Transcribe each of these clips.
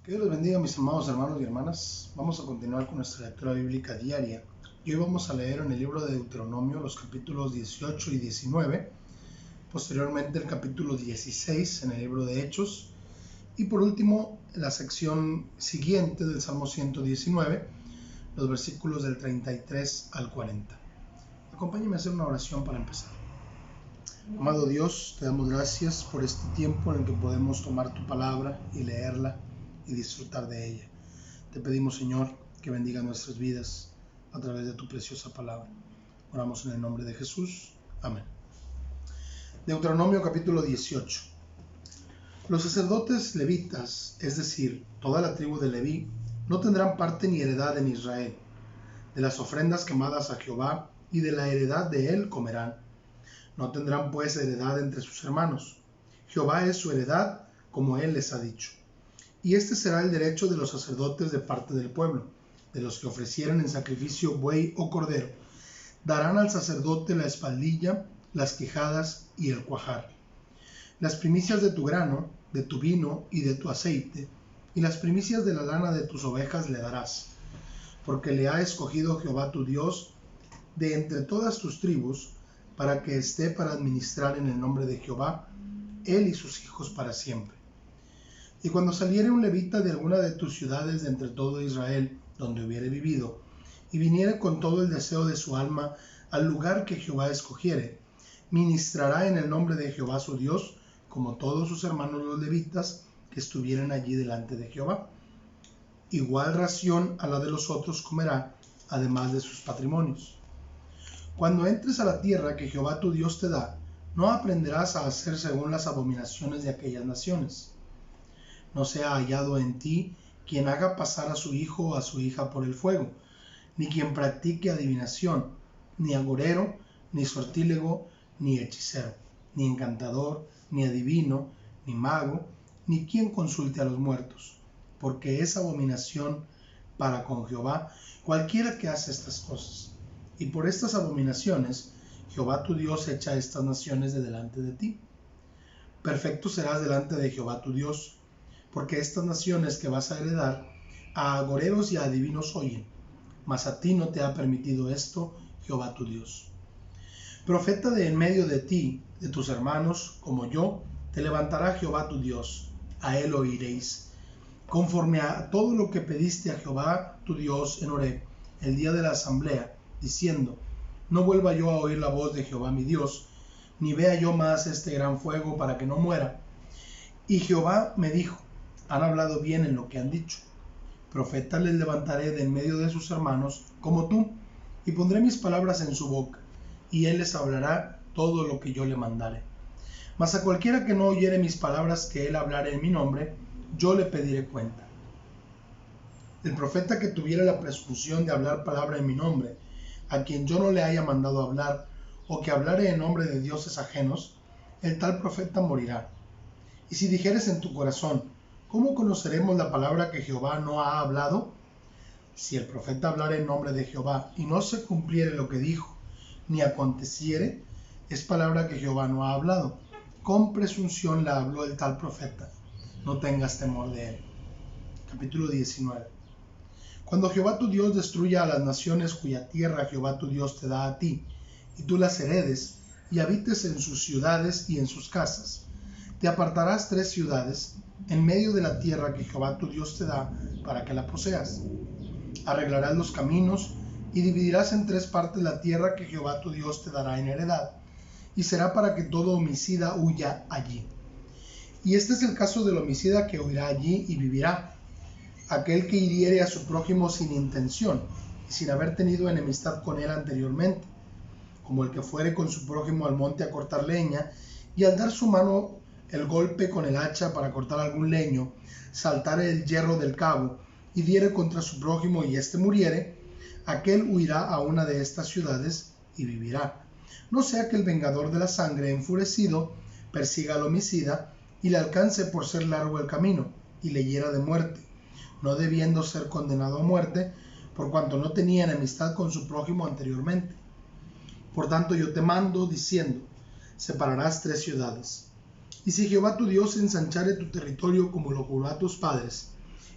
Que Dios les bendiga, mis amados hermanos y hermanas. Vamos a continuar con nuestra lectura bíblica diaria. Y hoy vamos a leer en el libro de Deuteronomio los capítulos 18 y 19. Posteriormente el capítulo 16 en el libro de Hechos. Y por último, la sección siguiente del Salmo 119, los versículos del 33 al 40. Acompáñenme a hacer una oración para empezar. Amado Dios, te damos gracias por este tiempo en el que podemos tomar tu palabra y leerla y disfrutar de ella. Te pedimos, Señor, que bendiga nuestras vidas a través de tu preciosa palabra. Oramos en el nombre de Jesús. Amén. Deuteronomio capítulo 18. Los sacerdotes levitas, es decir, toda la tribu de Leví, no tendrán parte ni heredad en Israel. De las ofrendas quemadas a Jehová y de la heredad de él comerán. No tendrán pues heredad entre sus hermanos. Jehová es su heredad, como él les ha dicho. Y este será el derecho de los sacerdotes de parte del pueblo, de los que ofrecieren en sacrificio buey o cordero. Darán al sacerdote la espaldilla, las quijadas y el cuajar. Las primicias de tu grano, de tu vino y de tu aceite, y las primicias de la lana de tus ovejas le darás. Porque le ha escogido Jehová tu Dios de entre todas tus tribus, para que esté para administrar en el nombre de Jehová, él y sus hijos para siempre. Y cuando saliere un levita de alguna de tus ciudades de entre todo Israel, donde hubiere vivido, y viniere con todo el deseo de su alma al lugar que Jehová escogiere, ministrará en el nombre de Jehová su Dios, como todos sus hermanos los levitas que estuvieren allí delante de Jehová. Igual ración a la de los otros comerá, además de sus patrimonios. Cuando entres a la tierra que Jehová tu Dios te da, no aprenderás a hacer según las abominaciones de aquellas naciones. No sea hallado en ti quien haga pasar a su hijo o a su hija por el fuego, ni quien practique adivinación, ni agorero, ni sortílego, ni hechicero, ni encantador, ni adivino, ni mago, ni quien consulte a los muertos, porque es abominación para con Jehová cualquiera que hace estas cosas. Y por estas abominaciones Jehová tu Dios echa estas naciones de delante de ti. Perfecto serás delante de Jehová tu Dios, porque estas naciones que vas a heredar a agoreros y a adivinos oyen, mas a ti no te ha permitido esto Jehová tu Dios. Profeta de en medio de ti, de tus hermanos, como yo, te levantará Jehová tu Dios, a él oiréis, conforme a todo lo que pediste a Jehová tu Dios en Horeb, el día de la asamblea, diciendo, no vuelva yo a oír la voz de Jehová mi Dios, ni vea yo más este gran fuego para que no muera. Y Jehová me dijo, han hablado bien en lo que han dicho. Profeta les levantaré de en medio de sus hermanos, como tú, y pondré mis palabras en su boca, y él les hablará todo lo que yo le mandare. Mas a cualquiera que no oyere mis palabras que él hablare en mi nombre, yo le pediré cuenta. El profeta que tuviera la presunción de hablar palabra en mi nombre, a quien yo no le haya mandado hablar, o que hablare en nombre de dioses ajenos, el tal profeta morirá. Y si dijeres en tu corazón, ¿cómo conoceremos la palabra que Jehová no ha hablado? Si el profeta hablare en nombre de Jehová, y no se cumpliere lo que dijo, ni aconteciere, es palabra que Jehová no ha hablado. Con presunción la habló el tal profeta. No tengas temor de él. Capítulo 19. Cuando Jehová tu Dios destruya a las naciones cuya tierra Jehová tu Dios te da a ti, y tú las heredes, y habites en sus ciudades y en sus casas, te apartarás 3 ciudades en medio de la tierra que Jehová tu Dios te da para que la poseas. Arreglarás los caminos y dividirás en 3 partes la tierra que Jehová tu Dios te dará en heredad, y será para que todo homicida huya allí. Y este es el caso del homicida que huirá allí y vivirá, aquel que hiriere a su prójimo sin intención y sin haber tenido enemistad con él anteriormente, como el que fuere con su prójimo al monte a cortar leña, y al dar su mano el golpe con el hacha para cortar algún leño, saltare el hierro del cabo, y diere contra su prójimo y éste muriere, aquel huirá a una de estas ciudades y vivirá. No sea que el vengador de la sangre enfurecido persiga al homicida y le alcance por ser largo el camino, y le hiera de muerte, no debiendo ser condenado a muerte, por cuanto no tenía enemistad con su prójimo anteriormente. Por tanto yo te mando, diciendo, separarás 3 ciudades. Y si Jehová tu Dios ensanchare tu territorio como lo juró a tus padres,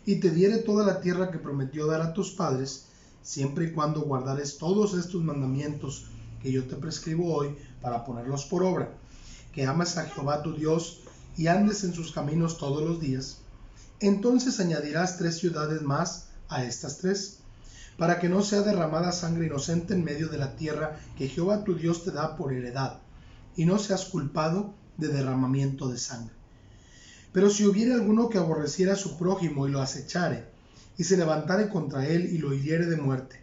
y te diere toda la tierra que prometió dar a tus padres, siempre y cuando guardares todos estos mandamientos que yo te prescribo hoy para ponerlos por obra, que ames a Jehová tu Dios y andes en sus caminos todos los días, entonces añadirás 3 ciudades más a estas 3, para que no sea derramada sangre inocente en medio de la tierra que Jehová tu Dios te da por heredad, y no seas culpado de derramamiento de sangre. Pero si hubiere alguno que aborreciera a su prójimo y lo acechare, y se levantare contra él y lo hiriere de muerte,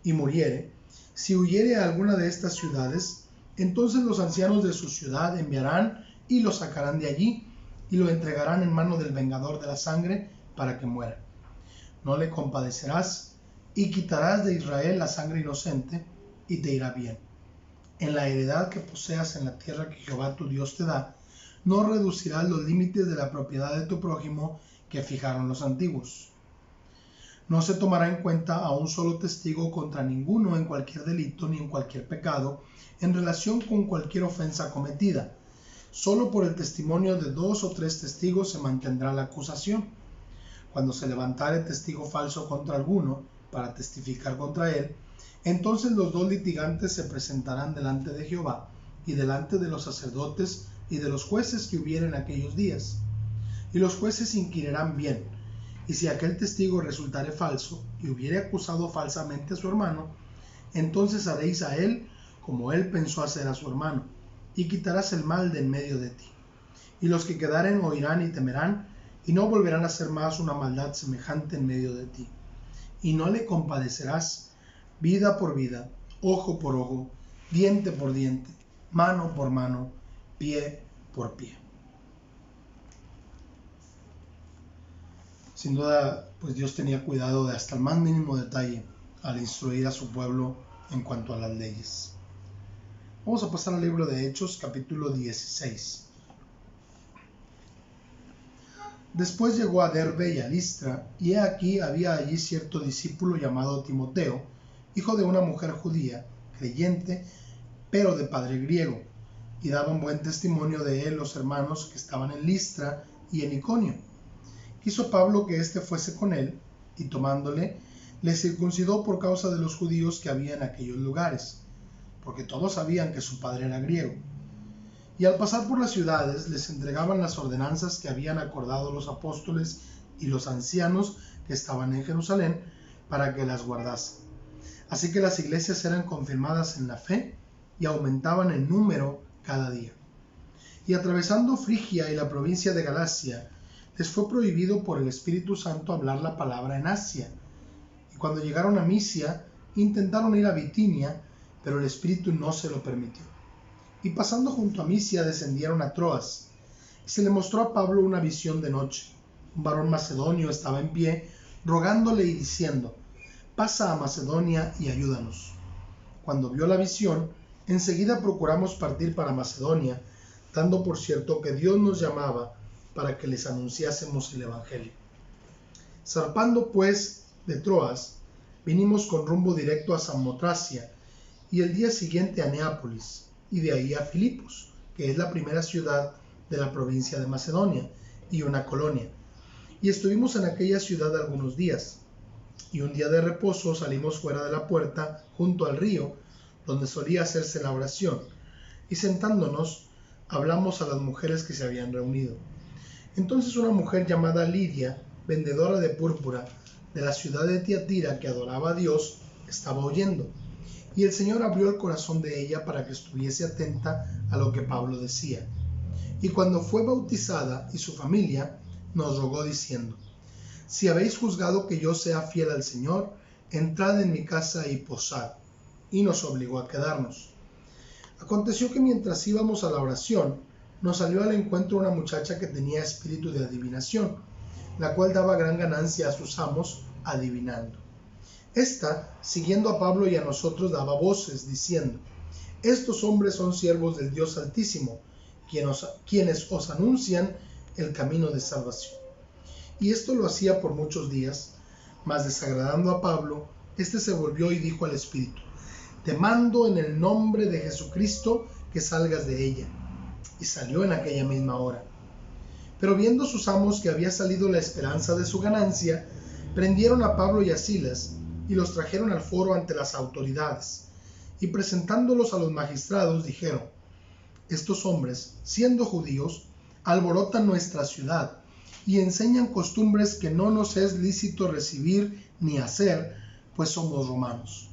y muriere, si huyere a alguna de estas ciudades, entonces los ancianos de su ciudad enviarán y lo sacarán de allí, y lo entregarán en mano del vengador de la sangre para que muera. No le compadecerás, y quitarás de Israel la sangre inocente, y te irá bien. En la heredad que poseas en la tierra que Jehová tu Dios te da, no reducirás los límites de la propiedad de tu prójimo que fijaron los antiguos. No se tomará en cuenta a un solo testigo contra ninguno en cualquier delito ni en cualquier pecado en relación con cualquier ofensa cometida. Solo por el testimonio de 2 o 3 testigos se mantendrá la acusación. Cuando se levantare testigo falso contra alguno para testificar contra él, entonces los 2 litigantes se presentarán delante de Jehová y delante de los sacerdotes y de los jueces que hubieren aquellos días. Y los jueces inquirirán bien, y si aquel testigo resultare falso y hubiere acusado falsamente a su hermano, entonces haréis a él como él pensó hacer a su hermano, y quitarás el mal de en medio de ti. Y los que quedaren oirán y temerán, y no volverán a hacer más una maldad semejante en medio de ti. Y no le compadecerás vida por vida, ojo por ojo, diente por diente, mano por mano, pie por pie. Sin duda, pues Dios tenía cuidado de hasta el más mínimo detalle al instruir a su pueblo en cuanto a las leyes. Vamos a pasar al libro de Hechos, capítulo 16. Después llegó a Derbe y a Listra, y he aquí había allí cierto discípulo llamado Timoteo, hijo de una mujer judía, creyente, pero de padre griego, y daban buen testimonio de él los hermanos que estaban en Listra y en Iconio. Quiso Pablo que éste fuese con él, y tomándole, le circuncidó por causa de los judíos que había en aquellos lugares, porque todos sabían que su padre era griego. Y al pasar por las ciudades les entregaban las ordenanzas que habían acordado los apóstoles y los ancianos que estaban en Jerusalén para que las guardasen. Así que las iglesias eran confirmadas en la fe y aumentaban en número cada día. Y atravesando Frigia y la provincia de Galacia, les fue prohibido por el Espíritu Santo hablar la palabra en Asia. Y cuando llegaron a Misia, intentaron ir a Bitinia, pero el Espíritu no se lo permitió. Y pasando junto a Misia descendieron a Troas, y se le mostró a Pablo una visión de noche. Un varón macedonio estaba en pie, rogándole y diciendo: pasa a Macedonia y ayúdanos. Cuando vio la visión, enseguida procuramos partir para Macedonia, dando por cierto que Dios nos llamaba para que les anunciásemos el Evangelio. Zarpando pues de Troas, vinimos con rumbo directo a Samotracia, y el día siguiente a Neápolis, y de ahí a Filipos, que es la primera ciudad de la provincia de Macedonia, y una colonia. Y estuvimos en aquella ciudad algunos días, y un día de reposo salimos fuera de la puerta, junto al río, donde solía hacerse la oración, y sentándonos, hablamos a las mujeres que se habían reunido. Entonces una mujer llamada Lidia, vendedora de púrpura, de la ciudad de Tiatira, que adoraba a Dios, estaba oyendo, y el Señor abrió el corazón de ella para que estuviese atenta a lo que Pablo decía. Y cuando fue bautizada y su familia, nos rogó diciendo: si habéis juzgado que yo sea fiel al Señor, entrad en mi casa y posad. Y nos obligó a quedarnos. Aconteció que mientras íbamos a la oración, nos salió al encuentro una muchacha que tenía espíritu de adivinación, la cual daba gran ganancia a sus amos adivinando. Esta, siguiendo a Pablo y a nosotros, daba voces, diciendo: estos hombres son siervos del Dios Altísimo, quienes os anuncian el camino de salvación. Y esto lo hacía por muchos días, mas desagradando a Pablo, éste se volvió y dijo al espíritu: te mando en el nombre de Jesucristo que salgas de ella. Y salió en aquella misma hora. Pero viendo sus amos que había salido la esperanza de su ganancia, prendieron a Pablo y a Silas y los trajeron al foro ante las autoridades. Y presentándolos a los magistrados, dijeron: estos hombres, siendo judíos, alborotan nuestra ciudad y enseñan costumbres que no nos es lícito recibir ni hacer, pues somos romanos.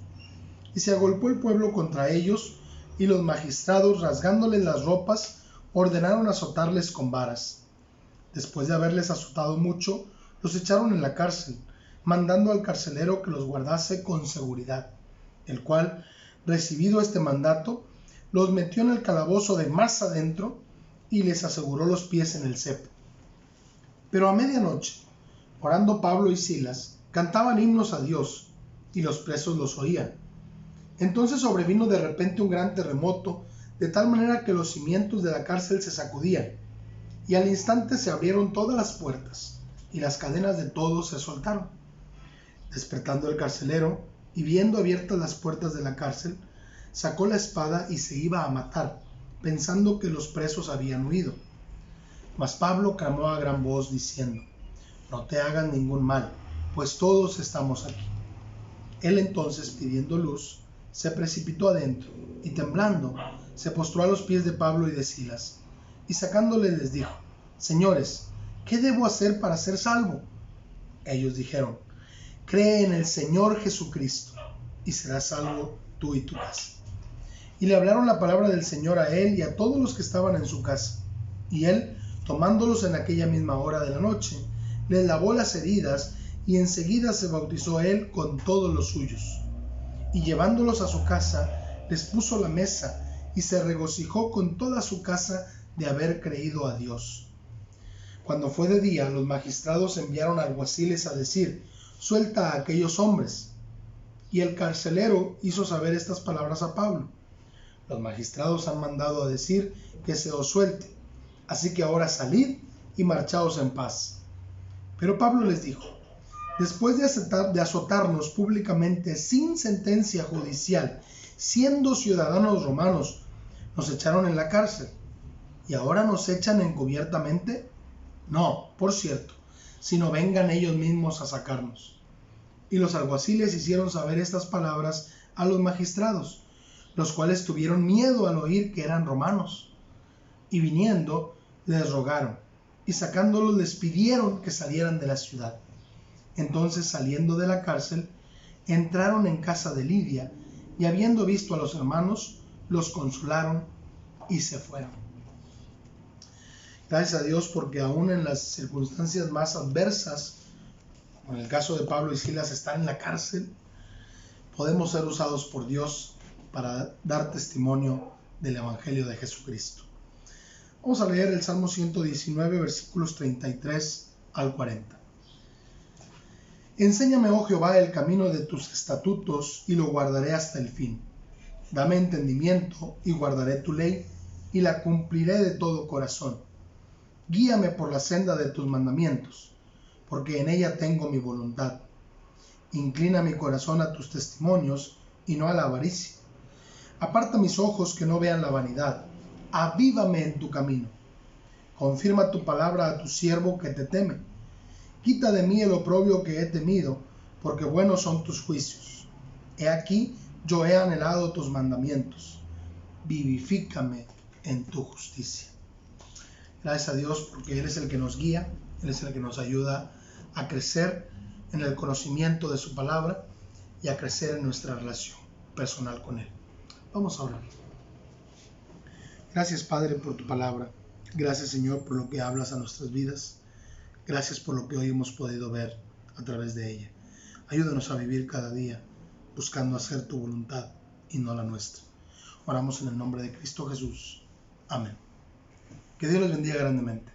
Y se agolpó el pueblo contra ellos, y los magistrados, rasgándoles las ropas, ordenaron azotarles con varas. Después de haberles azotado mucho, los echaron en la cárcel, mandando al carcelero que los guardase con seguridad, el cual, recibido este mandato, los metió en el calabozo de más adentro y les aseguró los pies en el cepo. Pero a medianoche, orando Pablo y Silas, cantaban himnos a Dios, y los presos los oían. Entonces sobrevino de repente un gran terremoto, de tal manera que los cimientos de la cárcel se sacudían, y al instante se abrieron todas las puertas, y las cadenas de todos se soltaron. Despertando el carcelero, y viendo abiertas las puertas de la cárcel, sacó la espada y se iba a matar, pensando que los presos habían huido. Mas Pablo clamó a gran voz, diciendo: no te hagan ningún mal, pues todos estamos aquí. Él entonces, pidiendo luz, se precipitó adentro, y temblando, se postró a los pies de Pablo y de Silas, y sacándoles les dijo: señores, ¿qué debo hacer para ser salvo? Ellos dijeron: cree en el Señor Jesucristo, y serás salvo tú y tu casa. Y le hablaron la palabra del Señor a él y a todos los que estaban en su casa. Y él, tomándolos en aquella misma hora de la noche, les lavó las heridas, y enseguida se bautizó él con todos los suyos. Y llevándolos a su casa, les puso la mesa, y se regocijó con toda su casa de haber creído a Dios. Cuando fue de día, los magistrados enviaron alguaciles a decir: suelta a aquellos hombres. Y el carcelero hizo saber estas palabras a Pablo: los magistrados han mandado a decir que se os suelte, así que ahora salid y marchaos en paz. Pero Pablo les dijo: después de azotarnos públicamente sin sentencia judicial, siendo ciudadanos romanos, nos echaron en la cárcel, ¿y ahora nos echan encubiertamente? No, por cierto, sino vengan ellos mismos a sacarnos. Y los alguaciles hicieron saber estas palabras a los magistrados, los cuales tuvieron miedo al oír que eran romanos. Y viniendo, les rogaron, y sacándolos les pidieron que salieran de la ciudad. Entonces, saliendo de la cárcel, entraron en casa de Lidia, y habiendo visto a los hermanos, los consolaron y se fueron. Gracias a Dios, porque aún en las circunstancias más adversas, en el caso de Pablo y Silas están en la cárcel, podemos ser usados por Dios para dar testimonio del Evangelio de Jesucristo. Vamos a leer el Salmo 119, versículos 33 al 40. Enséñame, oh Jehová, el camino de tus estatutos, y lo guardaré hasta el fin. Dame entendimiento, y guardaré tu ley, y la cumpliré de todo corazón. Guíame por la senda de tus mandamientos, porque en ella tengo mi voluntad. Inclina mi corazón a tus testimonios, y no a la avaricia. Aparta mis ojos que no vean la vanidad. Avívame en tu camino. Confirma tu palabra a tu siervo que te teme. Quita de mí el oprobio que he temido, porque buenos son tus juicios. He aquí, yo he anhelado tus mandamientos. Vivifícame en tu justicia. Gracias a Dios, porque Él es el que nos guía, Él es el que nos ayuda a crecer en el conocimiento de su palabra y a crecer en nuestra relación personal con Él. Vamos a orar. Gracias, Padre, por tu palabra. Gracias, Señor, por lo que hablas a nuestras vidas. Gracias por lo que hoy hemos podido ver a través de ella. Ayúdanos a vivir cada día buscando hacer tu voluntad y no la nuestra. Oramos en el nombre de Cristo Jesús. Amén. Que Dios les bendiga grandemente.